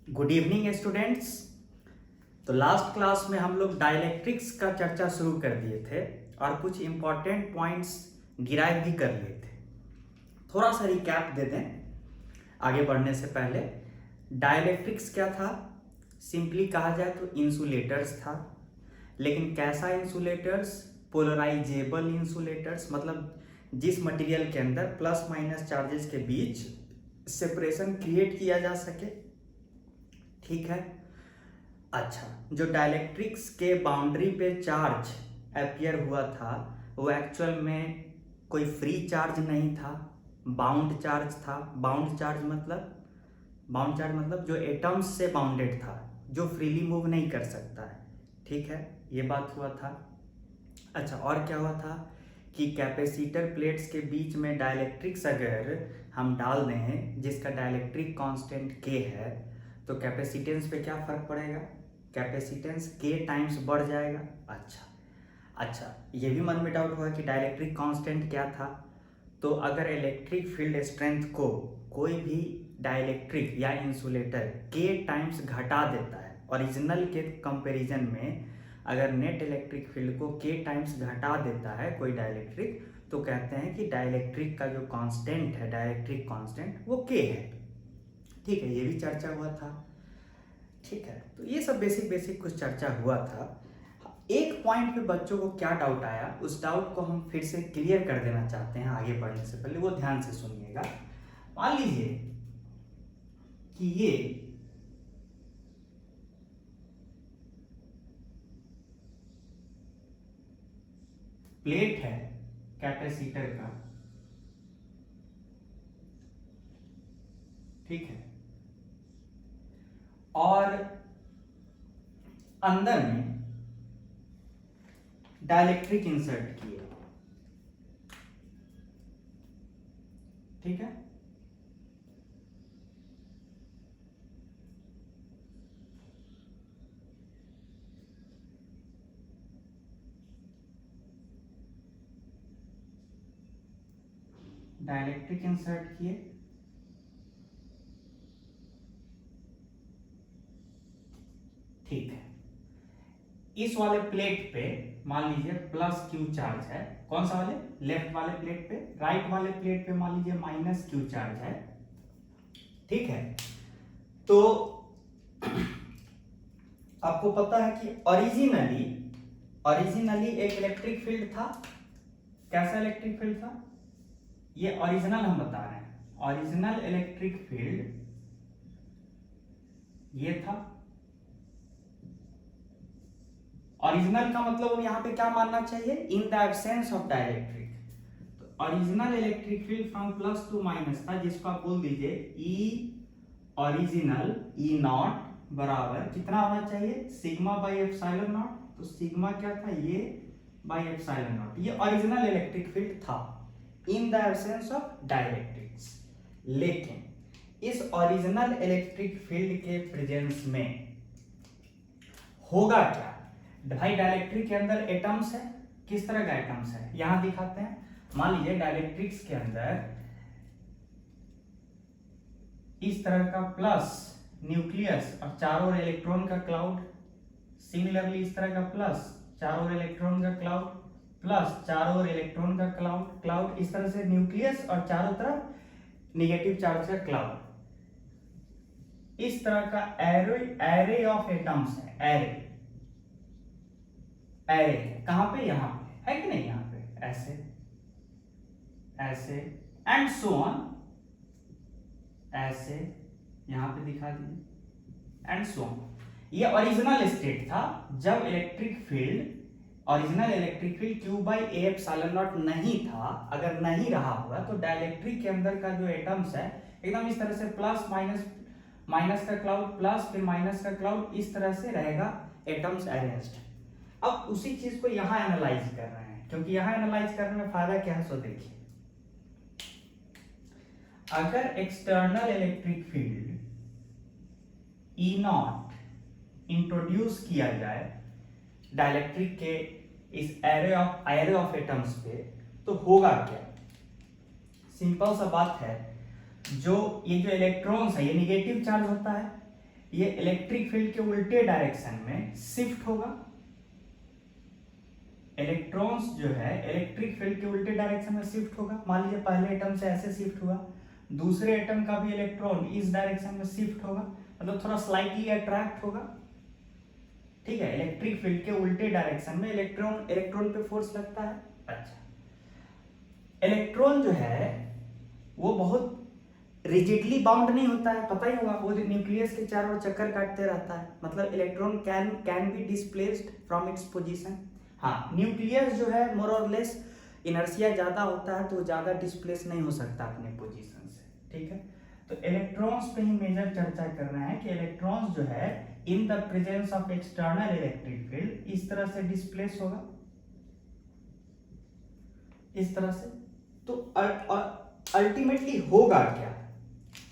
Good evening students. तो last class में हम लोग डाइलेक्ट्रिक्स का चर्चा शुरू कर दिए थे और कुछ इंपॉर्टेंट पॉइंट्स डिराइव भी कर लिए थे। थोड़ा सा रिकैप दे दें आगे बढ़ने से पहले। डाइलेक्ट्रिक्स क्या था? सिंपली कहा जाए तो इंसुलेटर्स था, लेकिन कैसा इंसुलेटर्स? पोलराइजेबल इंसुलेटर्स, मतलब जिस मटेरियल के अंदर प्लस माइनस चार्जेस के बीच सेपरेशन क्रिएट किया जा सके। ठीक है। अच्छा, जो डाइलेक्ट्रिक्स के बाउंड्री पे चार्ज अपीयर हुआ था वो एक्चुअल में कोई फ्री चार्ज नहीं था, बाउंड चार्ज था। बाउंड चार्ज मतलब जो एटम्स से बाउंडेड था, जो फ्रीली मूव नहीं कर सकता है। ठीक है, ये बात हुआ था। अच्छा, और क्या हुआ था कि कैपेसिटर प्लेट्स के बीच में डाइलेक्ट्रिक्स अगर हम डाल दें जिसका डाइलेक्ट्रिक कांस्टेंट के है, तो कैपेसिटेंस पे क्या फर्क पड़ेगा? कैपेसिटेंस के टाइम्स बढ़ जाएगा। अच्छा, ये भी मन में डाउट हुआ कि डाइलेक्ट्रिक कांस्टेंट क्या था। तो अगर इलेक्ट्रिक फील्ड स्ट्रेंथ को कोई भी डाइलेक्ट्रिक या इंसुलेटर के टाइम्स घटा देता है, ओरिजिनल के कंपैरिजन में अगर नेट इलेक्ट्रिक फील्ड को के टाइम्स घटा देता है कोई डाइलेक्ट्रिक, तो कहते हैं कि डाइलेक्ट्रिक का जो कांस्टेंट है, डाइलेक्ट्रिक कांस्टेंट, वो के है। ठीक है, ये भी चर्चा हुआ था। ठीक है, तो ये सब बेसिक कुछ चर्चा हुआ था। एक पॉइंट पे बच्चों को क्या डाउट आया, उस डाउट को हम फिर से क्लियर कर देना चाहते हैं आगे बढ़ने से पहले, वो ध्यान से सुनिएगा। मान लीजिए कि ये प्लेट है कैपेसिटर का, ठीक है, और अंदर में डाइलेक्ट्रिक इंसर्ट किए। ठीक है, डाइलेक्ट्रिक इंसर्ट किए, ठीक है। इस वाले प्लेट पे मान लीजिए प्लस क्यू चार्ज है। कौन सा वाले? लेफ्ट वाले प्लेट पे। राइट वाले प्लेट पे मान लीजिए माइनस क्यू चार्ज है। ठीक है, तो आपको पता है कि ओरिजिनली एक इलेक्ट्रिक फील्ड था। कैसा इलेक्ट्रिक फील्ड था? ये ओरिजिनल हम बता रहे हैं। ओरिजिनल इलेक्ट्रिक फील्ड ये था। ओरिजिनल का मतलब यहां पे क्या मानना चाहिए? In the absence of dielectric. तो original electric field from plus to minus था, जिसको आप बोल दीजिए ई ओरिजिनल, ई नॉट बराबर कितना होना चाहिए? Sigma by epsilon not. तो सिग्मा क्या था? ये बाई एप्सिलॉन नॉट। ये ओरिजिनल इलेक्ट्रिक फील्ड था इन द एब्सेंस ऑफ डाइलेक्ट्रिक्स। लेकिन इस ओरिजिनल इलेक्ट्रिक फील्ड के प्रेजेंस में होगा क्या? भाई डाइलेक्ट्रिक के अंदर एटम्स है। किस तरह का एटम्स है यहां दिखाते हैं। मान लीजिए डाइलेक्ट्रिक्स के अंदर इस तरह का प्लस न्यूक्लियस और चारों ओर इलेक्ट्रॉन का क्लाउड। सिमिलरली इस तरह का प्लस चारों ओर इलेक्ट्रॉन का क्लाउड, प्लस चारों ओर इलेक्ट्रॉन का क्लाउड, इस तरह से न्यूक्लियस और चारों तरफ निगेटिव चार्ज का क्लाउड। इस तरह का एरे ऑफ एटम्स है। एरे है कहां पे? यहां पे है कि नहीं? यहां पे ऐसे एंड सो ऑन, ऐसे यहां पे दिखा दीजिए एंड सो ऑन। ये ओरिजिनल स्टेट था जब original electric field Q by A epsilon not नहीं था। अगर नहीं रहा होगा तो डाइलेक्ट्रिक के अंदर का जो एटम्स है एकदम इस तरह से प्लस माइनस का क्लाउड, प्लस फिर माइनस का क्लाउड, इस तरह से रहेगा एटम्स अरेंज्ड। अब उसी चीज को यहां एनालाइज कर रहे हैं, क्योंकि यहां एनालाइज करने में फायदा क्या है सो देखिए। अगर external electric field E not introduce किया जाए डाइलेक्ट्रिक के इस एरे ऑफ एटम्स पे, तो होगा क्या? सिंपल सा बात है, ये जो इलेक्ट्रॉन्स है ये निगेटिव चार्ज होता है, ये इलेक्ट्रिक फील्ड के उल्टे डायरेक्शन में शिफ्ट होगा। इलेक्ट्रॉन्स जो है इलेक्ट्रिक फील्ड के उल्टे डायरेक्शन में शिफ्ट होगा। मान लीजिए पहले एटम से ऐसे शिफ्ट हुआ, दूसरे एटम का भी इलेक्ट्रॉन इस डायरेक्शन में शिफ्ट होगा, मतलब थोड़ा स्लाइटली अट्रैक्ट होगा। ठीक है, इलेक्ट्रिक फील्ड के उल्टे डायरेक्शन में इलेक्ट्रॉन पे फोर्स लगता है। अच्छा, इलेक्ट्रॉन जो है वो बहुत रिजिडली बाउंड नहीं होता है, पता ही होगा, वो न्यूक्लियस के चारों ओर चक्कर काटते रहता है, मतलब electron can be displaced from its position. हाँ, न्यूक्लियस जो है मोर और लेस इनर्शिया ज्यादा होता है, तो ज्यादा डिस्प्लेस नहीं हो सकता अपने पोजीशन से। ठीक है, तो इलेक्ट्रॉन्स पे ही मेजर चर्चा कर रहे हैं कि इलेक्ट्रॉन्स जो है in the presence of external electric field इस तरह से डिस्प्लेस होगा, इस तरह से। तो अल्टीमेटली होगा क्या,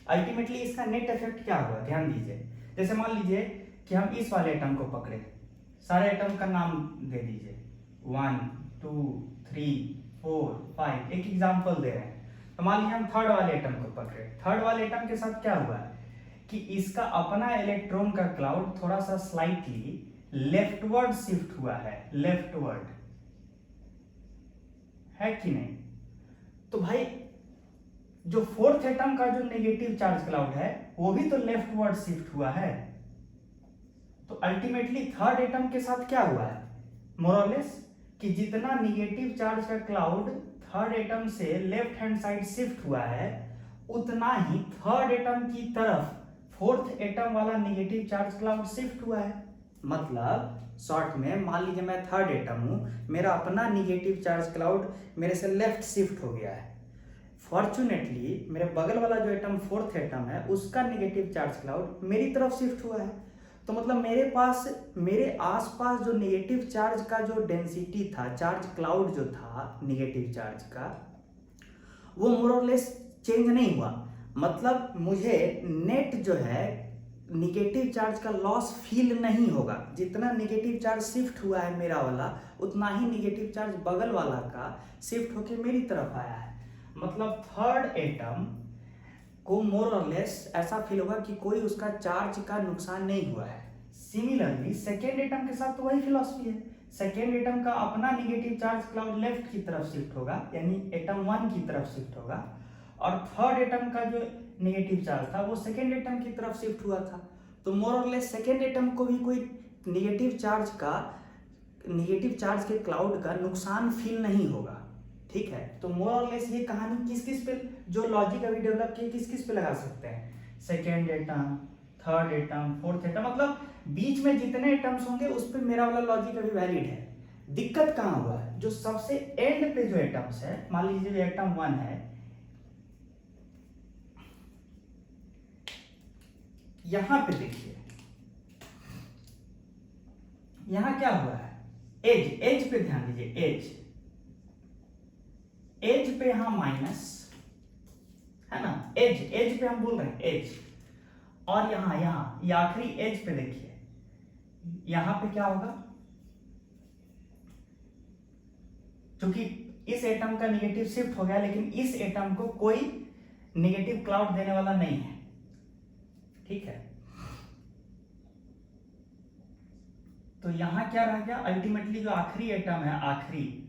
अल्टीमेटली इसका नेट इफेक्ट क्या होगा, ध्यान दीजिए। जैसे मान लीजिए कि हम इस वाले एटम को पकड़े, सारे एटम का नाम दे दीजिए, 1 2 3 4 5, एक एग्जांपल दे रहे हैं। तो मान लीजिए हम थर्ड वाले एटम को पकड़े, थर्ड वाले एटम के साथ क्या हुआ है कि इसका अपना इलेक्ट्रॉन का क्लाउड थोड़ा सा स्लाइटली लेफ्टवर्ड शिफ्ट हुआ है, लेफ्टवर्ड है कि नहीं। तो भाई जो फोर्थ एटम का जो नेगेटिव चार्ज क्लाउड है वो भी तो लेफ्टवर्ड शिफ्ट हुआ है। तो अल्टीमेटली थर्ड एटम के साथ क्या हुआ है, मोर और लेस, कि जितना नेगेटिव चार्ज का क्लाउड थर्ड एटम से लेफ्ट हैंड साइड शिफ्ट हुआ है, उतना ही थर्ड एटम की तरफ फोर्थ एटम वाला नेगेटिव चार्ज क्लाउड शिफ्ट हुआ है। मतलब शॉर्ट में मान लीजिए मैं थर्ड एटम हूं, मेरा अपना नेगेटिव चार्ज क्लाउड मेरे से लेफ्ट शिफ्ट हो गया है। फॉर्चुनेटली मेरे बगल वाला जो एटम फोर्थ एटम है उसका नेगेटिव चार्ज क्लाउड मेरी तरफ शिफ्ट हुआ है। तो मतलब मेरे आसपास जो नेगेटिव चार्ज का जो डेंसिटी था, चार्ज क्लाउड जो था नेगेटिव चार्ज का, वो मोर और लेस चेंज नहीं हुआ। मतलब मुझे नेट जो है नेगेटिव चार्ज का लॉस फील नहीं होगा। जितना नेगेटिव चार्ज शिफ्ट हुआ है मेरा वाला, उतना ही नेगेटिव चार्ज बगल वाला का शिफ्ट होकर मेरी तरफ आया है। मतलब थर्ड एटम को मोर और लेस ऐसा फील होगा कि कोई उसका चार्ज का नुकसान नहीं हुआ है। सिमिलरली सेकेंड एटम के साथ तो वही फिलॉसफी है, सेकेंड एटम का अपना नेगेटिव चार्ज क्लाउड लेफ्ट की तरफ शिफ्ट होगा, यानी एटम 1 की तरफ शिफ्ट होगा, और थर्ड एटम का जो नेगेटिव चार्ज था वो सेकेंड एटम की तरफ शिफ्ट हुआ था। तो मोर और लेस सेकेंड एटम को भी कोई नेगेटिव चार्ज के क्लाउड का नुकसान फील नहीं होगा। ठीक है, तो मोर और लेस ये कहानी किस किस पे, जो लॉजिक अभी डेवलप किए, किस किस पे लगा सकते हैं, second atom, third atom, fourth atom, मतलब बीच में जितने एटम्स होंगे उस पे मेरा वाला लॉजिक अभी वैलिड है। दिक्कत कहाँ हुआ है, जो सबसे एंड पे जो एटम्स है, मान लीजिए एटम 1 है, यहां पे देखिए, यहां क्या हुआ है, एज पे ध्यान दीजिए, एज पे यहां माइनस है ना, एज पे हम बोल रहे हैं एज, और यहां ये आखिरी एज पे देखिए, यहां पे क्या होगा, क्योंकि इस एटम का नेगेटिव शिफ्ट हो गया, लेकिन इस एटम को कोई नेगेटिव क्लाउड देने वाला नहीं है। ठीक है, तो यहां क्या रह गया, अल्टीमेटली जो आखिरी एटम है, आखिरी,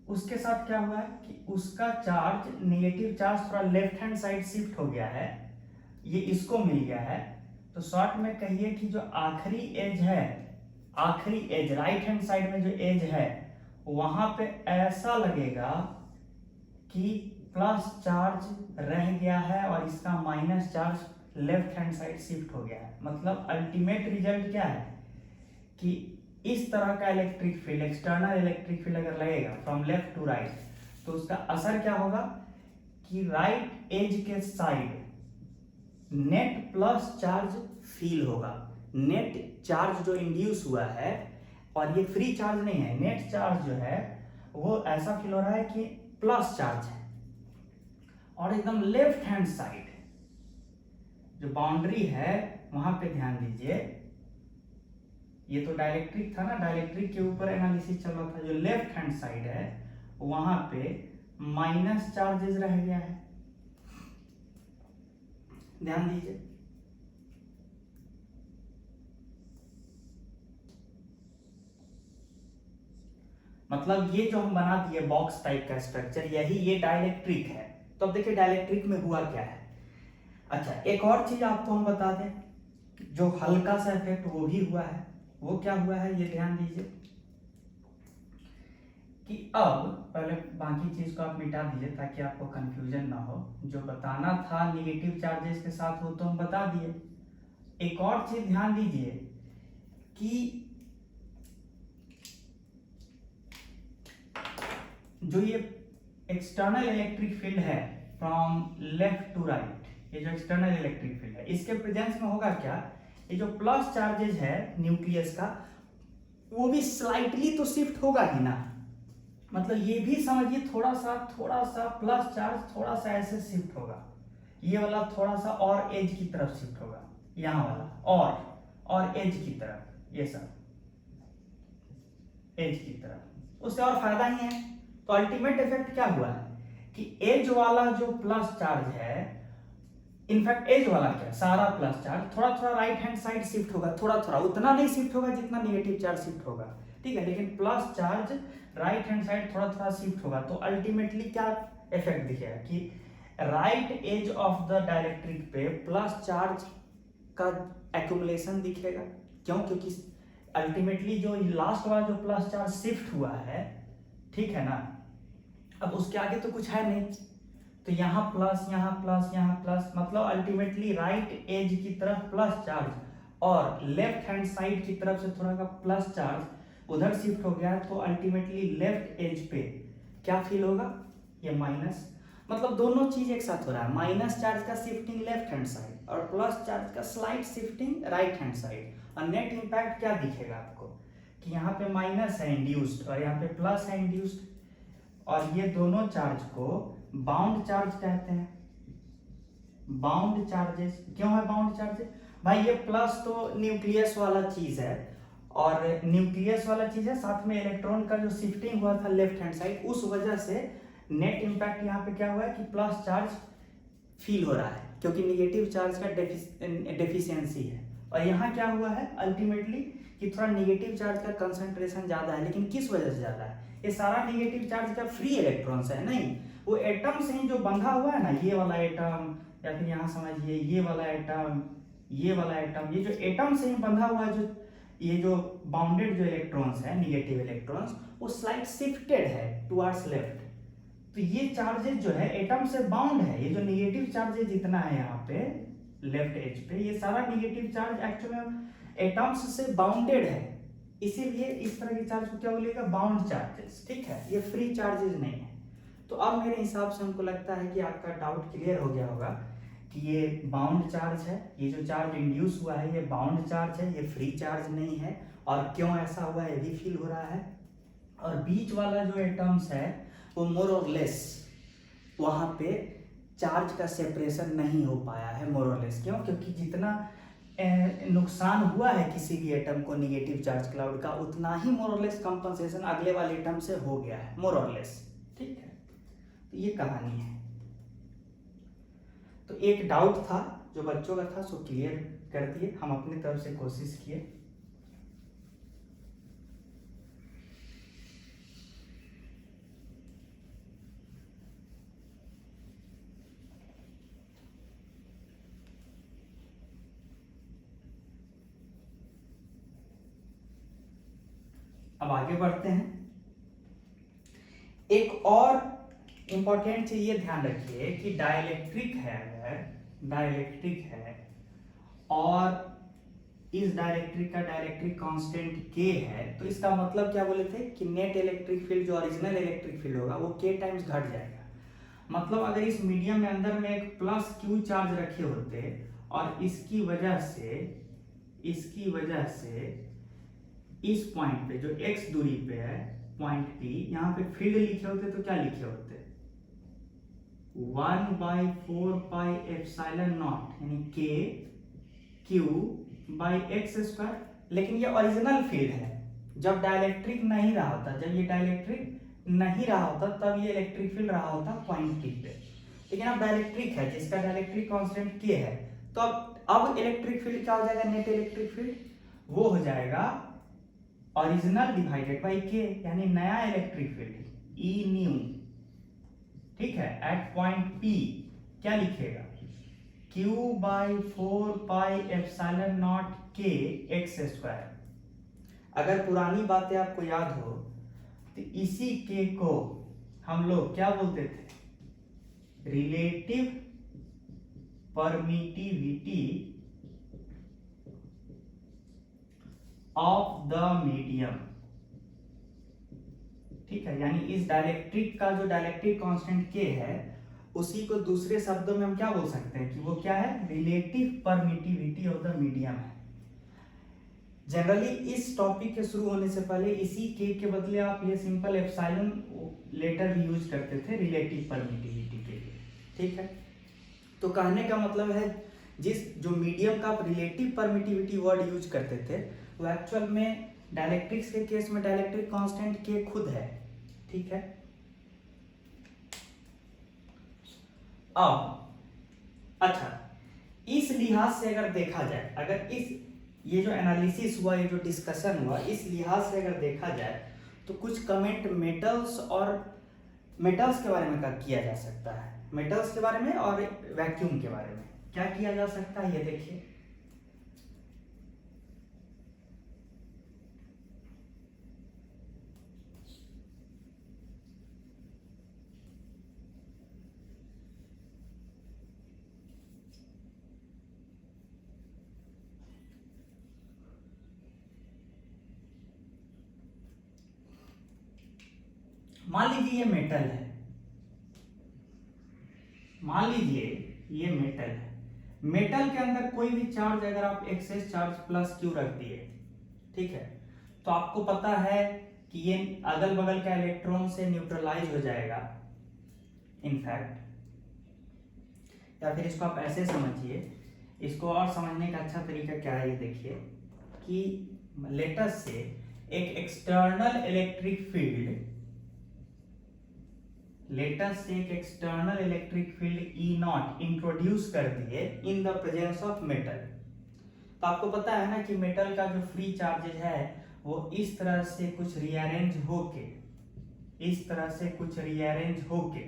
उसके साथ क्या हुआ है कि उसका चार्ज, नेगेटिव चार्ज थोड़ा लेफ्ट हैंड साइड शिफ्ट हो गया है, ये इसको मिल गया है। तो शॉर्ट में कहिए कि जो आखिरी एज है, आखिरी एज राइट हैंड साइड में जो एज है, वहां पे ऐसा लगेगा कि प्लस चार्ज रह गया है और इसका minus charge left hand side shift हो गया है। मतलब अल्टीमेट रिजल्ट क्या है कि इस तरह का electric field, external electric field अगर लगेगा फ्रॉम लेफ्ट टू राइट, तो उसका असर क्या होगा कि राइट एज के side net plus charge feel होगा। नेट चार्ज जो इंड्यूस हुआ है, और ये फ्री चार्ज नहीं है, नेट चार्ज जो है वो ऐसा फील हो रहा है कि प्लस चार्ज है। और एकदम लेफ्ट हैंड साइड जो बाउंड्री है वहां पे ध्यान दीजिए, ये तो डाइलेक्ट्रिक था ना, डाइलेक्ट्रिक के ऊपर एनालिसिस चल रहा था, जो लेफ्ट हैंड साइड है वहां पे माइनस चार्जेस रह गया है, ध्यान दीजिए। मतलब ये जो हम बना दिए बॉक्स टाइप का स्ट्रक्चर, यही ये डाइलेक्ट्रिक है। तो अब देखिए डाइलेक्ट्रिक में हुआ क्या है। अच्छा, एक और चीज आपको हम बता दें, जो हल्का सा इफेक्ट वो भी हुआ है। वो क्या हुआ है ये ध्यान दीजिए कि अब पहले बाकी चीज को आप मिटा दीजिए ताकि आपको कंफ्यूजन ना हो। जो बताना था निगेटिव चार्जेस के साथ हो तो हम बता दिए। एक और चीज ध्यान दीजिए कि जो ये एक्सटर्नल इलेक्ट्रिक फील्ड है फ्रॉम लेफ्ट टू राइट, ये जो एक्सटर्नल इलेक्ट्रिक फील्ड है, इसके प्रेजेंस में होगा क्या, ये जो प्लस चार्जेस है न्यूक्लियस का वो भी स्लाइटली तो शिफ्ट होगा ही ना। मतलब ये भी समझिए थोड़ा सा प्लस चार्ज थोड़ा सा ऐसे शिफ्ट होगा, ये वाला थोड़ा सा और एज की तरफ शिफ्ट होगा, यहाँ वाला और एज की तरफ, ये सब एज की तरफ, उससे और फायदा ही है। तो अल्टीमेट इफेक्ट क्या हुआ है कि एज वाला जो प्लस चार्ज है, इनफैक्ट एज वाला क्या सारा प्लस चार्ज थोड़ा थोड़ा राइट हैंड साइड शिफ्ट होगा, थोड़ा थोड़ा, उतना नहीं शिफ्ट होगा जितना नेगेटिव चार्ज शिफ्ट होगा, ठीक है, लेकिन plus charge right hand side थोड़ा थोड़ा शिफ्ट होगा। तो अल्टीमेटली क्या इफेक्ट दिखेगा कि right edge of the dielectric पे प्लस चार्ज का एक्यूमुलेशन दिखेगा। क्यों? क्योंकि अल्टीमेटली जो लास्ट वाला जो प्लस चार्ज शिफ्ट हुआ है, ठीक है ना, अब उसके आगे तो कुछ है नहीं, तो यहाँ प्लस यहाँ प्लस यहाँ प्लस, मतलब अल्टीमेटली राइट एज की तरफ प्लस चार्ज और लेफ्ट हैंड साइड की तरफ से थोड़ा का प्लस चार्ज उधर शिफ्ट हो गया, तो अल्टीमेटली लेफ्ट एज पे क्या फील होगा, ये माइनस, मतलब दोनों चीज एक साथ हो रहा है, माइनस चार्ज का शिफ्टिंग लेफ्ट हैंड साइड और प्लस चार्ज का slight shifting right hand side. और नेट इंपैक्ट क्या दिखेगा आपको कि यहाँ पे माइनस है इंड्यूस्ड और यहाँ पे प्लस है इंड्यूस्ड, और ये दोनों चार्ज को बाउंड चार्ज कहते हैं। बाउंड चार्जेस क्यों है बाउंड चार्जेस? भाई ये प्लस तो न्यूक्लियस वाला चीज है, और न्यूक्लियस वाला चीज है, साथ में इलेक्ट्रॉन का जो शिफ्टिंग हुआ था लेफ्ट हैंड साइड, उस वजह से नेट इंपैक्ट यहाँ पे क्या हुआ है कि प्लस चार्ज फील हो रहा है, क्योंकि निगेटिव चार्ज का डेफिशिएंसी है। और यहाँ क्या हुआ है अल्टीमेटली कि थोड़ा निगेटिव चार्ज का कंसंट्रेशन ज्यादा है, लेकिन किस वजह से ज्यादा है? ये सारा निगेटिव चार्ज का फ्री इलेक्ट्रॉन्स है, नहीं, वो एटम से ही जो बंधा हुआ है ना, ये वाला एटम, या फिर यहाँ समझिए ये वाला एटम, ये वाला एटम, ये जो एटम से ही बंधा हुआ है, जो ये जो बाउंडेड जो इलेक्ट्रॉन्स है निगेटिव इलेक्ट्रॉन्स, वो स्लाइड शिफ्टेड है टुवर्ड्स लेफ्ट। तो ये चार्जेस जो है एटम से बाउंड है, ये जो निगेटिव चार्जेस जितना है यहाँ पे लेफ्ट एज पे, ये सारा निगेटिव चार्ज एक्चुअली एटम्स से बाउंडेड है, इसीलिए इस तरह के चार्ज को क्या बोलिएगा, बाउंड चार्जेस, ठीक है, ये फ्री चार्जेस नहीं है। तो अब मेरे हिसाब से हमको लगता है कि आपका डाउट क्लियर हो गया होगा कि ये बाउंड चार्ज है, ये जो चार्ज इंड्यूस हुआ है ये बाउंड चार्ज है, ये फ्री चार्ज नहीं है, और क्यों ऐसा हुआ है ये भी फील हो रहा है। और बीच वाला जो एटम्स है वो मोर और लेस वहाँ पे चार्ज का सेपरेशन नहीं हो पाया है, मोर और लेस। क्यों? क्योंकि जितना नुकसान हुआ है किसी भी एटम को निगेटिव चार्ज क्लाउड का, उतना ही मोर और लेस कंपनसेशन अगले वाले एटम से हो गया है, मोर और लेस, ठीक है। तो ये कहानी है। तो एक डाउट था जो बच्चों का था सो क्लियर कर दिए, हम अपनी तरफ से कोशिश किए। अब आगे बढ़ते हैं। एक और इंपॉर्टेंट चीज ये ध्यान रखिए कि डाइलेक्ट्रिक है, अगर डाइलेक्ट्रिक है और इस डाइलेक्ट्रिक का डाइलेक्ट्रिक कांस्टेंट k है, तो इसका मतलब क्या बोले थे कि नेट इलेक्ट्रिक फील्ड जो ओरिजिनल इलेक्ट्रिक फील्ड होगा वो k टाइम्स घट जाएगा। मतलब अगर इस मीडियम में अंदर में एक प्लस q चार्ज रखे होते और इसकी वजह से इस पॉइंट पे जो x दूरी पे है पॉइंट P, यहाँ पे फील्ड लिखे होते तो क्या लिखे होते, 1/4 पाई एप्सिलॉन नॉट यानी k q by x square. लेकिन ये ओरिजिनल फील्ड है, जब डाइलेक्ट्रिक नहीं रहा होता, जब ये डाइलेक्ट्रिक नहीं रहा होता तब ये इलेक्ट्रिक फील्ड रहा होता पॉइंट P पे। लेकिन अब डाइलेक्ट्रिक है जिसका डाइलेक्ट्रिक कांस्टेंट k है, तो अब इलेक्ट्रिक फील्ड क्या हो जाएगा, नेट इलेक्ट्रिक फील्ड वो हो जाएगा ओरिजिनल डिवाइडेड बाई के, यानी नया इलेक्ट्रिक फील्ड ई न्यू, ठीक है, एट पॉइंट पी क्या लिखेगा, Q बाई 4πε0 के एक्स स्क्वायर। अगर पुरानी बातें आपको याद हो तो इसी के को हम लोग क्या बोलते थे, relative permittivity of the medium, ठीक है। यानी इस डाइलेक्ट्रिक का जो डाइलेक्ट्रिक कांस्टेंट के है उसी को दूसरे शब्दों में हम क्या बोल सकते हैं कि वो क्या है, relative permittivity of the medium है। जनरली इस टॉपिक के शुरू होने से पहले इसी के बदले आप ये सिंपल एप्सिलॉन लेटर भी यूज करते थे रिलेटिव परमिटिविटी के लिए, ठीक है। तो कहने का मतलब है जिस जो मीडियम का आप रिलेटिव परमिटिविटी वर्ड यूज करते थे वो एक्चुअल में डाइलेक्ट्रिक्स के केस में डाइलेक्ट्रिक कांस्टेंट के खुद है, ठीक है। अब अच्छा, इस लिहाज से अगर देखा जाए, अगर इस ये जो एनालिसिस हुआ, ये जो डिस्कशन हुआ, इस लिहाज से अगर देखा जाए तो कुछ कमेंट मेटल्स के बारे में किया जा सकता है, मेटल्स के बारे में और वैक्यूम के बारे में क्या किया जा सकता है, ये देखिए। मान लीजिए ये मेटल है, मान लीजिए ये मेटल है, मेटल के अंदर कोई भी चार्ज अगर आप एक्सेस चार्ज प्लस क्यू रख दिए, ठीक है, तो आपको पता है कि ये अगल बगल का इलेक्ट्रॉन से न्यूट्रलाइज हो जाएगा इनफैक्ट, या फिर इसको आप ऐसे समझिए, इसको और समझने का अच्छा तरीका क्या है ये देखिए कि लेटस से एक external electric field, let's say एक external electric field E not introduce कर दिए इन द प्रेजेंस ऑफ मेटल। तो आपको पता है ना कि मेटल का जो फ्री चार्जेज है वो इस तरह से कुछ रीअरेंज होके, इस तरह से कुछ रीअरेंज होके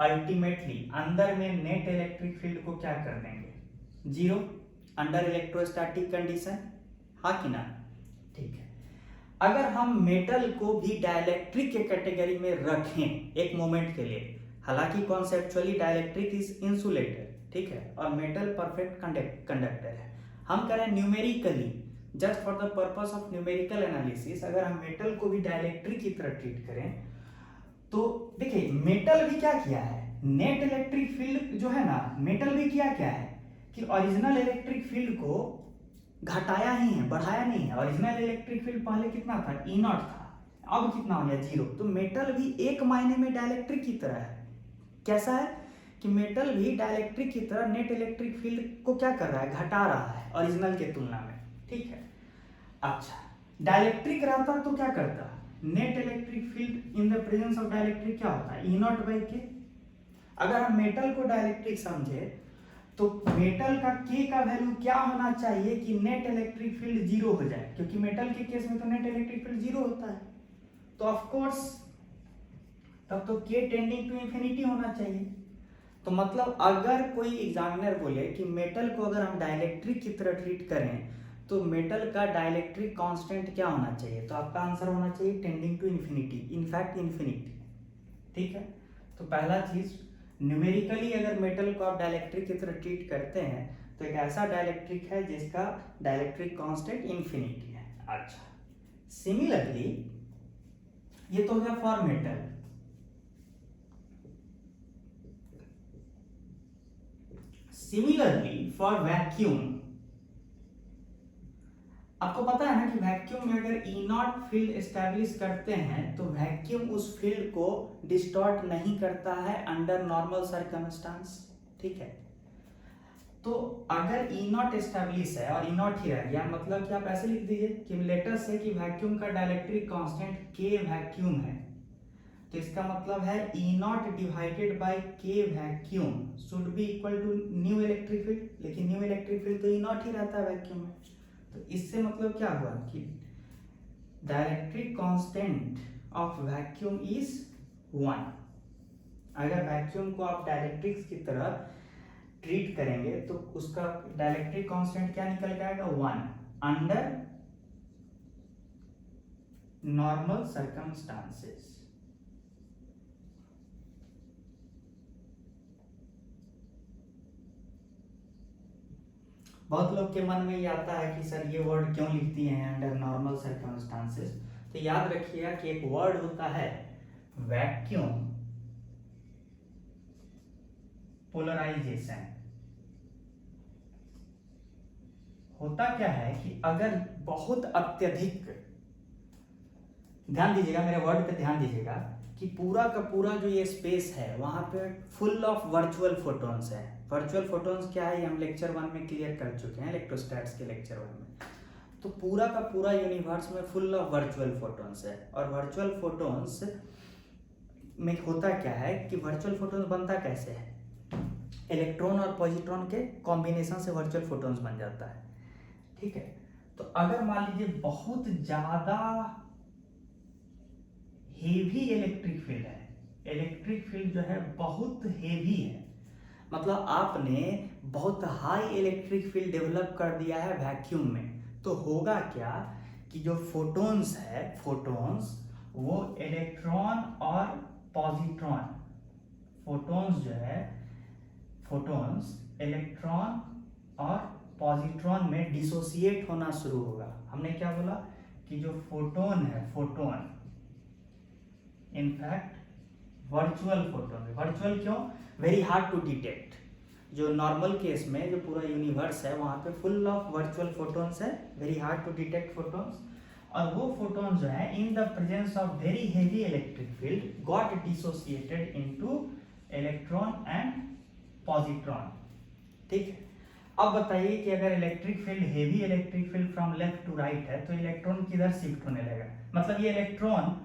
अल्टीमेटली अंदर में नेट इलेक्ट्रिक फील्ड को क्या कर देंगे, जीरो, अंडर इलेक्ट्रोस्टैटिक कंडीशन, हाँ कि ना, ठीक है। अगर हम मेटल को भी डाइलेक्ट्रिक के कैटेगरी में रखें एक मोमेंट के लिए, हालांकि कॉन्सेप्चुअली डाइलेक्ट्रिक इज इंसुलेटर, ठीक है, और मेटल परफेक्ट कंडक्टर है, हम करें numerically just for the purpose of numerical analysis, अगर हम मेटल को भी डाइलेक्ट्रिक की तरह ट्रीट करें तो देखिए मेटल भी क्या किया है, नेट इलेक्ट्रिक फील्ड जो है ना, मेटल भी क्या है कि ओरिजिनल इलेक्ट्रिक फील्ड को घटाया ही है, बढ़ाया नहीं है। ओरिजिनल इलेक्ट्रिक फील्ड पहले कितना था, ई नॉट था, अब कितना हो गया, जीरो। तो मेटल भी एक मायने में डाइलेक्ट्रिक की तरह है। कैसा है कि मेटल भी डाइलेक्ट्रिक की तरह नेट इलेक्ट्रिक फील्ड को क्या कर रहा है, घटा रहा है ओरिजिनल के तुलना में, ठीक है। अच्छा, डाइलेक्ट्रिक रहता तो क्या करता, net electric field in the presence of dielectric क्या होता है, ई नॉट बाई के। अगर हम मेटल को डाइलेक्ट्रिक समझे तो मेटल का के का वैल्यू क्या होना चाहिए कि नेट इलेक्ट्रिक फील्ड जीरो हो जाए, क्योंकि मेटल के केस में तो नेट इलेक्ट्रिक फील्ड जीरो होता है, तो ऑफ कोर्स तब तो के टेंडिंग टू इंफिनिटी होना चाहिए। तो मतलब अगर कोई एग्जामिनर बोले कि मेटल को अगर हम डाइलेक्ट्रिक की तरह ट्रीट करें तो मेटल का डाइलेक्ट्रिक कांस्टेंट क्या होना चाहिए, तो आपका आंसर होना चाहिए tending to infinity, in fact infinity, ठीक है। तो पहला चीज, न्यूमेरिकली अगर मेटल को आप डाइलेक्ट्रिक की तरह ट्रीट करते हैं तो एक ऐसा डाइलेक्ट्रिक है जिसका डाइलेक्ट्रिक कांस्टेंट इंफिनिटी है। अच्छा, सिमिलरली ये तो हो गया for metal, similarly for vacuum, आपको पता है ना कि वैक्यूम में अगर ई नॉट फील्ड एस्टैब्लिश करते हैं तो वैक्यूम उस फील्ड को डिस्टॉर्ट नहीं करता है अंडर नॉर्मल सर्कमस्टांस, ठीक है। तो अगर ई नॉट एस्टैब्लिश है और ई नॉट ही रह गया, मतलब कि आप ऐसे लिख दीजिए कि लेटस है कि वैक्यूम का डाइलेक्ट्रिक कांस्टेंट के वैक्यूम है, तो इसका मतलब है E naught divided by K vacuum should be equal to new electric field, लेकिन न्यू इलेक्ट्रिक फील्ड तो ई नॉट ही रहता है वैक्यूम में। तो इससे मतलब क्या हुआ कि dielectric constant of vacuum is 1। अगर वैक्यूम को आप डाइलेक्ट्रिक्स की तरह ट्रीट करेंगे तो उसका डाइलेक्ट्रिक कांस्टेंट क्या निकल के आएगा? 1 अंडर नॉर्मल सर्कमस्टांसेस। बहुत लोग के मन में ये आता है कि सर ये वर्ड क्यों लिखती हैं अंडर नॉर्मल सर्कमस्टांसेस। तो याद रखिएगा कि एक वर्ड होता है वैक्यूम पोलराइजेशन। होता क्या है कि अगर बहुत अत्यधिक, ध्यान दीजिएगा मेरे वर्ड पे ध्यान दीजिएगा, कि पूरा का पूरा जो ये स्पेस है वहां पे फुल ऑफ वर्चुअल फोटॉन्स है। वर्चुअल फोटॉन्स क्या है ये हम लेक्चर 1 में क्लियर कर चुके हैं, इलेक्ट्रोस्टैट्स के लेक्चर 1 में। तो पूरा का पूरा यूनिवर्स में फुल ऑफ वर्चुअल फोटॉन्स है। और वर्चुअल फोटॉन्स में होता क्या है कि वर्चुअल फोटॉन्स बनता कैसे है? इलेक्ट्रॉन और पॉजिट्रॉन के कॉम्बिनेशन से वर्चुअल फोटॉन्स बन जाता है। ठीक है, तो अगर मान लीजिए बहुत ज्यादा हेवी इलेक्ट्रिक फील्ड है, इलेक्ट्रिक फील्ड जो है बहुत हेवी है, मतलब आपने बहुत हाई इलेक्ट्रिक फील्ड डेवलप कर दिया है वैक्यूम में, तो होगा क्या कि जो फोटॉन्स है, फोटॉन्स वो इलेक्ट्रॉन और पॉजिट्रॉन, फोटॉन्स जो है, फोटॉन्स इलेक्ट्रॉन और पॉजिट्रॉन में डिसोसिएट होना शुरू होगा। हमने क्या बोला कि जो फोटोन है, photon in fact virtual photon. Virtual क्यों? Very hard to detect. जो नॉर्मल केस में जो पूरा यूनिवर्स है वहां पे फुल ऑफ वर्चुअल फोटॉन्स है, very hard to detect photons. और वो फोटॉन्स जो है in the presence of very heavy electric field got dissociated into electron and positron. ठीक है, अब बताइए कि अगर electric field, heavy electric field from left to right है, तो इलेक्ट्रॉन किधर शिफ्ट होने लगेगा? मतलब ये इलेक्ट्रॉन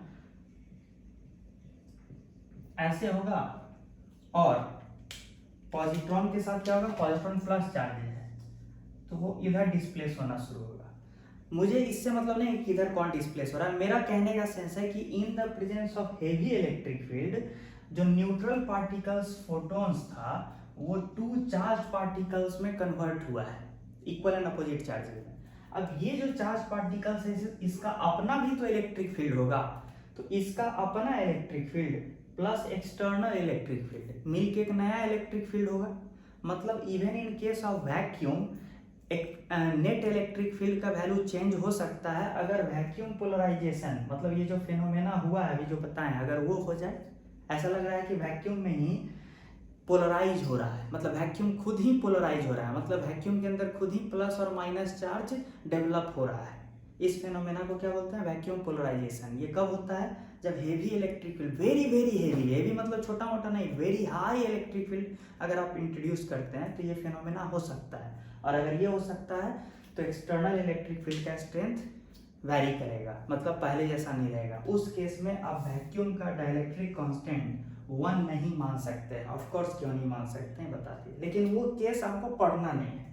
ऐसे होगा और पॉजिट्रॉन के साथ क्या होगा? पॉजिट्रॉन प्लस चार्ज है तो वो इधर डिस्प्लेस होना शुरू होगा। मुझे इससे मतलब नहीं कि इधर कौन डिस्प्लेस हो रहा है, मेरा कहने का सेंस है कि इन the presence of heavy electric field जो न्यूट्रल पार्टिकल्स फोटॉन्स था वो 2 चार्ज पार्टिकल्स में कन्वर्ट हुआ है, इक्वल एंड अपोजिट चार्जेस में। अब ये जो चार्ज पार्टिकल्स है इसका अपना भी तो इलेक्ट्रिक फील्ड होगा, तो इसका अपना electric field plus external electric field मिलके एक नया इलेक्ट्रिक फील्ड होगा। मतलब even in case of vacuum एक नेट इलेक्ट्रिक फील्ड का वैल्यू चेंज हो सकता है अगर वैक्यूम पोलराइजेशन, मतलब ये जो फिनोमेना हुआ है अभी जो बताएं, अगर वो हो जाए। ऐसा लग रहा है कि वैक्यूम में ही पोलराइज हो रहा है, मतलब वैक्यूम खुद ही पोलराइज हो रहा है, मतलब वैक्यूम के अंदर खुद ही प्लस और माइनस चार्ज डेवलप हो रहा है। इस फिनोमेना को क्या बोलते हैं? Vacuum polarization. ये कब होता है? जब heavy electric field, very very heavy, heavy मतलब छोटा मोटा नहीं, वेरी हाई इलेक्ट्रिक फील्ड अगर आप इंट्रोड्यूस करते हैं तो ये फिनोमेना हो सकता है। और अगर ये हो सकता है तो एक्सटर्नल इलेक्ट्रिक फील्ड का स्ट्रेंथ वैरी करेगा, मतलब पहले जैसा नहीं रहेगा। उस केस में आप वैक्यूम का डाइलेक्ट्रिक कांस्टेंट 1 नहीं मान सकते। ऑफ कोर्स क्यों नहीं मान सकते हैं बताइए, लेकिन वो केस आपको पढ़ना नहीं है।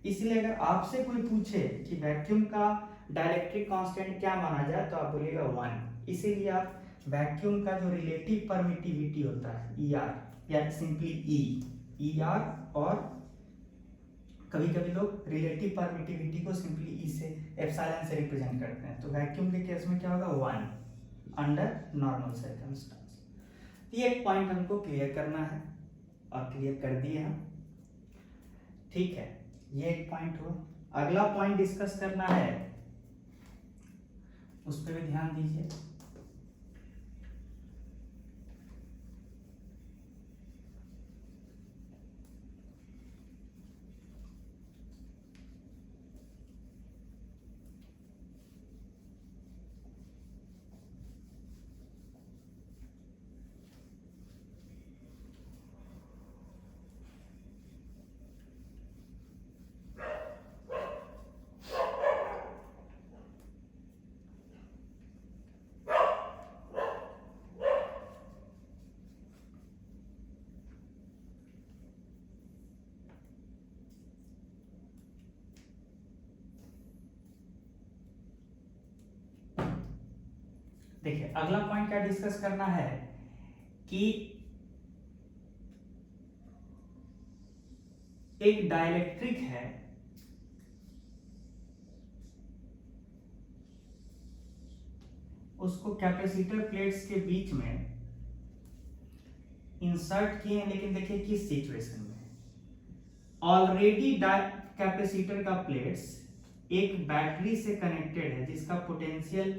इसलिए अगर आपसे कोई पूछे कि वैक्यूम का डाइलेक्ट्रिक कांस्टेंट क्या माना जाए तो आप बोलिएगा 1। इसीलिए आप वैक्यूम का जो रिलेटिव परमिटिविटी होता है ER या सिंपली ER, और कभी कभी लोग रिलेटिव परमिटिविटी को सिंपली E से, एप्सिलॉन से रिप्रेजेंट करते हैं। तो वैक्यूम के केस में क्या होगा? 1 अंडर नॉर्मल सर्कमस्टेंस। ये एक पॉइंट हमको क्लियर करना है और क्लियर कर दिए हम। ठीक है, ये एक पॉइंट हुआ। अगला पॉइंट डिस्कस करना है, उस पर भी ध्यान दीजिए। देखिए अगला पॉइंट क्या डिस्कस करना है कि एक डाइलेक्ट्रिक है, उसको कैपेसिटर प्लेट्स के बीच में इंसर्ट किए हैं, लेकिन देखिए किस सिचुएशन में। ऑलरेडी कैपेसिटर का प्लेट्स एक बैटरी से कनेक्टेड है जिसका potential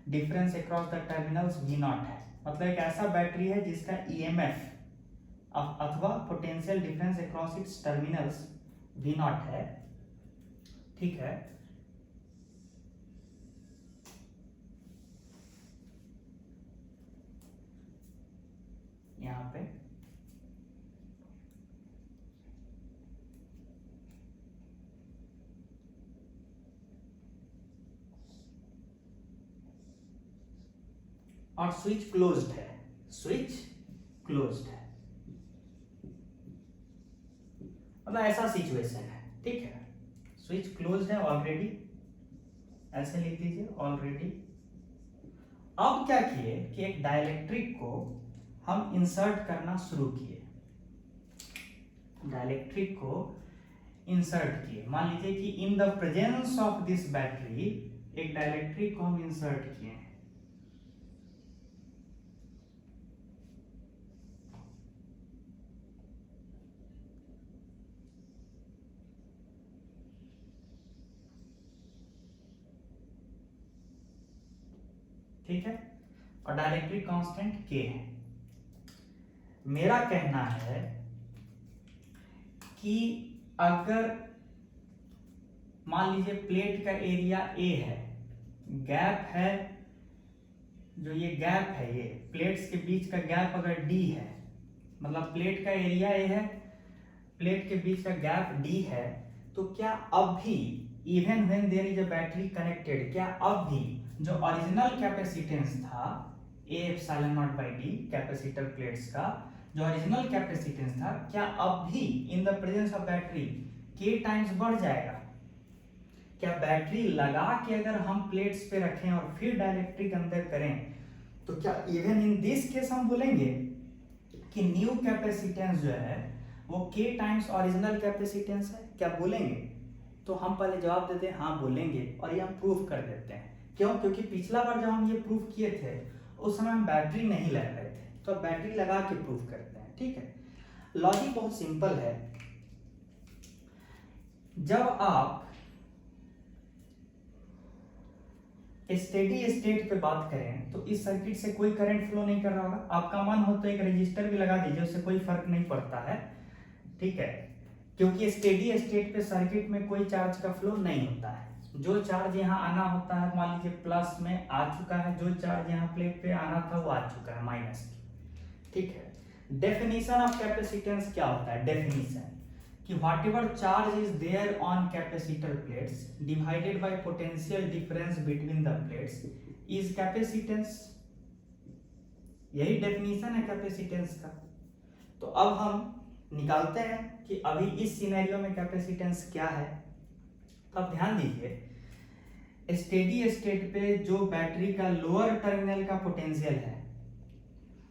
difference across the terminals V0 है। मतलब एक ऐसा बैटरी है जिसका EMF अथवा potential difference across its terminals V0 है, ठीक है। यहां पे और स्विच क्लोज्ड है, स्विच क्लोज्ड है, मतलब ऐसा सिचुएशन है, ठीक है। स्विच क्लोज्ड है ऑलरेडी, ऐसे लिख दीजिए ऑलरेडी। अब क्या किए कि एक डाइलेक्ट्रिक को हम इंसर्ट करना शुरू किए, डाइलेक्ट्रिक को इंसर्ट किए। मान लीजिए कि इन the presence of this battery एक डाइलेक्ट्रिक को हम इंसर्ट किए हैं। ठीक है, और डाइलेक्ट्रिक कांस्टेंट K है। मेरा कहना है कि अगर मान लीजिए प्लेट का एरिया A है, गैप है, जो ये गैप है, ये प्लेट्स के बीच का गैप अगर D है, मतलब प्लेट का एरिया A है, प्लेट के बीच का गैप D है, तो क्या अब भी even when there is a battery connected, क्या अब भी जो ओरिजिनल कैपेसिटेंस था A epsilon naught by D capacitor plates का जो ओरिजिनल कैपेसिटेंस था, क्या अब भी in the presence of battery K times बढ़ जाएगा? क्या बैटरी लगा के अगर हम प्लेट्स पे रखें और फिर डाइलेक्ट्रिक अंदर करें, तो क्या इवन इन दिस केस हम बोलेंगे कि न्यू कैपेसिटेंस जो है वो K टाइम्स ओरिजिनल कैपेसिटेंस है? क्या बोलेंगे? तो हम पहले जवाब देते हैं हाँ बोलेंगे, और ये हम प्रूफ कर देते हैं। क्यों? क्योंकि पिछला बार जब हम ये प्रूफ किए थे उस समय हम बैटरी नहीं लगा रहे थे, तो अब बैटरी लगा के प्रूफ करते हैं, ठीक है। लॉजिक बहुत सिंपल है। जब आप स्टेडी स्टेट पे बात करें तो इस सर्किट से कोई करंट फ्लो नहीं कर रहा होगा। आपका मन हो तो एक रजिस्टर भी लगा दीजिए, उससे कोई फर्क नहीं पड़ता है, ठीक है, क्योंकि स्टेडी स्टेट पे सर्किट में कोई चार्ज का फ्लो नहीं होता है। जो चार्ज यहाँ आना होता है, मान लीजिए प्लस में आ चुका है, जो चार्ज यहाँ प्लेट पे आना था वो आ चुका है माइनस की, ठीक है। डेफिनेशन ऑफ कैपेसिटेंस क्या होता है? डेफिनेशन कि whatever charge is there on capacitor plates divided by potential difference between the plates is capacitance. यही डेफिनेशन है कैपेसिटेंस का। तो अब हम निकालते हैं कि अभी इस सिनेरियो में कैपेसिटेंस क्या है। तो अब ध्यान दीजिए, स्टेडी स्टेट पे जो बैटरी का लोअर टर्मिनल का पोटेंशियल है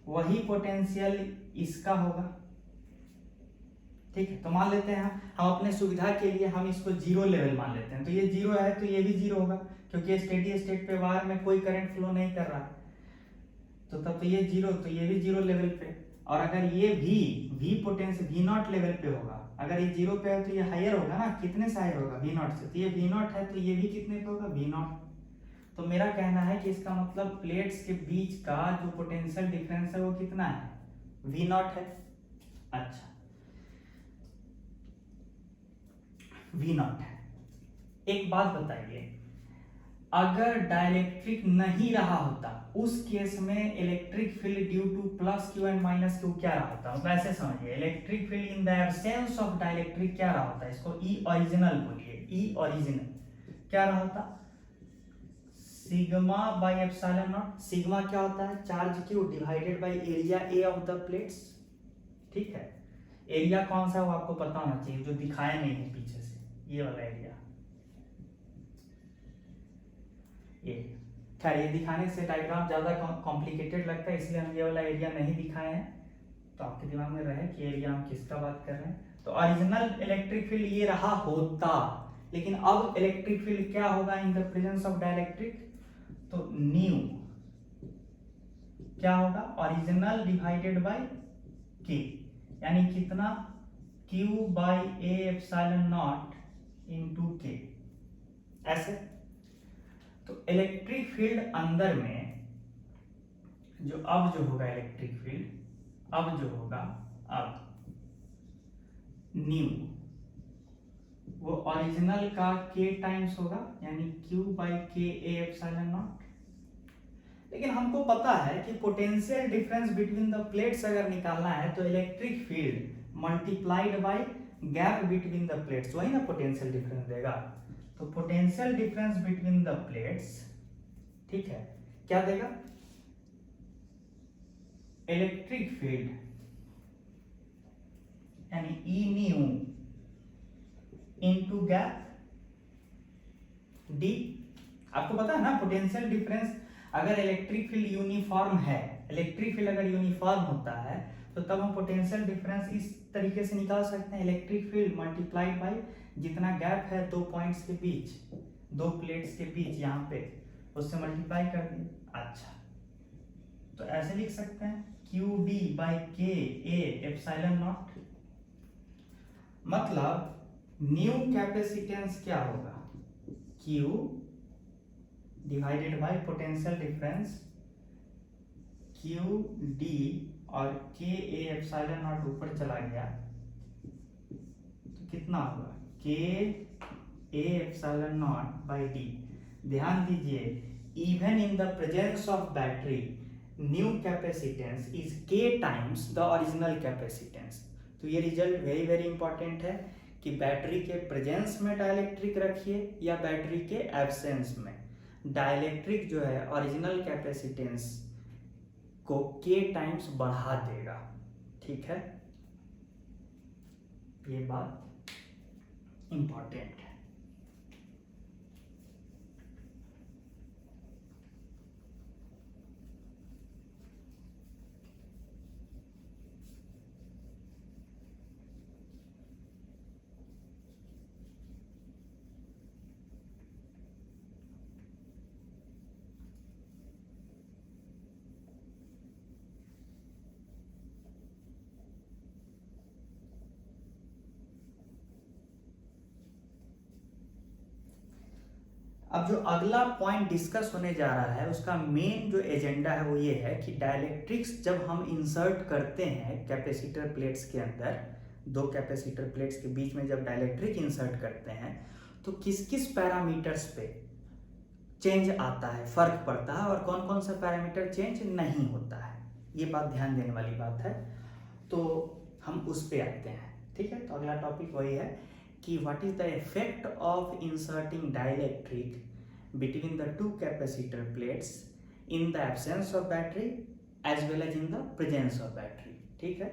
वही पोटेंशियल इसका होगा, ठीक है। तो मान लेते हैं हम अपने सुविधा के लिए हम इसको जीरो लेवल मान लेते हैं, तो ये जीरो है तो ये भी जीरो होगा, क्योंकि स्टेडी स्टेट पे वायर में कोई करंट फ्लो नहीं कर रहा, तो तब तो ये जीरो, तो ये भी जीरो लेवल पे। और अगर ये भी पोटेंशियल V0 लेवल पे होगा, अगर ये जीरो पे है तो ये हायर होगा ना, कितने से हायर होगा? V0 से। तो ये V0 है तो ये भी कितने पे होगा? V0। तो मेरा कहना है कि इसका मतलब प्लेट्स के बीच का जो पोटेंशियल डिफरेंस है वो कितना है? V0 है। अच्छा, V0 है। एक बात बताइए, अगर डाइलेक्ट्रिक नहीं रहा होता उस केस में electric field due two plus Q and minus Q क्या रहा होता? मतलब ऐसे समझिए, electric field in the absence of dielectric क्या रहा होता? इसको ई ओरिजिनल बोलिए, ई ओरिजिनल क्या रहा होता? Sigma by epsilon not. Sigma क्या होता है? Charge Q divided by area A of the plates, ठीक है। एरिया कौन सा है वो आपको पता होना चाहिए, जो दिखाया नहीं है पीछे से, ये वाला एरिया, ये, खैर ये दिखाने से डायग्राम ज़्यादा कॉम्प्लिकेटेड लगता है, इसलिए हम ये वाला एरिया नहीं दिखाए हैं, तो आपके दिमाग में रहे कि एरिया हम किसका बात कर रहे हैं। तो ओरिजिनल इलेक्ट्रिक फील्ड ये रहा होता, लेकिन अब इलेक्ट्रिक फील्ड क्या होगा इन द प्रेजेंस ऑफ डाइलेक्ट्रिक, तो न्यू क्या होगा, ओरिजिनल डिवाइडेड बाय के, यानी कितना, Q by A epsilon not into के, ऐसे। तो इलेक्ट्रिक फील्ड अंदर में जो अब जो होगा इलेक्ट्रिक फील्ड अब जो होगा, अब न्यू वो ओरिजिनल का के टाइम्स होगा, यानी Q बाई के ए एप्सिलॉन नॉट। लेकिन हमको पता है कि potential difference between the plates अगर निकालना है तो electric field multiplied by gap between the plates, वही ना पोटेंशियल डिफरेंस देगा। तो potential difference between the plates, ठीक है, क्या देगा, इलेक्ट्रिक फील्ड यानी ई न्यू इनटू गैप डी। आपको पता है ना पोटेंशियल डिफरेंस, अगर इलेक्ट्रिक फील्ड यूनिफॉर्म है, इलेक्ट्रिक फील्ड अगर यूनिफॉर्म होता है तो तब हम पोटेंशियल डिफरेंस इस तरीके से निकाल सकते हैं, इलेक्ट्रिक फील्ड मल्टीप्लाइड बाय जितना गैप है दो पॉइंट्स के बीच, दो प्लेट्स के बीच, यहाँ पे उससे मल्टीप्लाई कर दिए। अच्छा, तो ऐसे लिख सकते हैं क्यू डी बाई के ए एप्सिलॉन नॉट, मतलब न्यू कैपेसिटेंस क्या होगा, Q divided by potential difference Q D, और के ए एप्सिलॉन नॉट ऊपर चला गया तो कितना होगा, के A epsilon naught by D. ध्यान दीजिए, even in the presence of battery new capacitance is के टाइम्स द ओरिजिनल कैपेसिटेंस। तो ये रिजल्ट वेरी वेरी इंपॉर्टेंट है कि बैटरी के प्रेजेंस में डाइलेक्ट्रिक रखिए या बैटरी के एब्सेंस में, डाइलेक्ट्रिक जो है ओरिजिनल कैपेसिटेंस को के टाइम्स बढ़ा देगा, ठीक है, ये बात इंपॉर्टेंट है। अब जो अगला पॉइंट डिस्कस होने जा रहा है उसका मेन जो एजेंडा है वो ये है कि डाइलेक्ट्रिक्स जब हम इंसर्ट करते हैं कैपेसिटर प्लेट्स के अंदर, दो कैपेसिटर प्लेट्स के बीच में जब डाइलेक्ट्रिक इंसर्ट करते हैं तो किस किस पैरामीटर्स पे चेंज आता है, फर्क पड़ता है, और कौन कौन सा पैरामीटर चेंज नहीं होता है, ये बात ध्यान देने वाली बात है। तो हम उस पे आते हैं, ठीक है। तो अगला टॉपिक वही है कि what is the effect of inserting dielectric between the two capacitor plates in the absence of battery as well as in the presence of battery, ठीक है।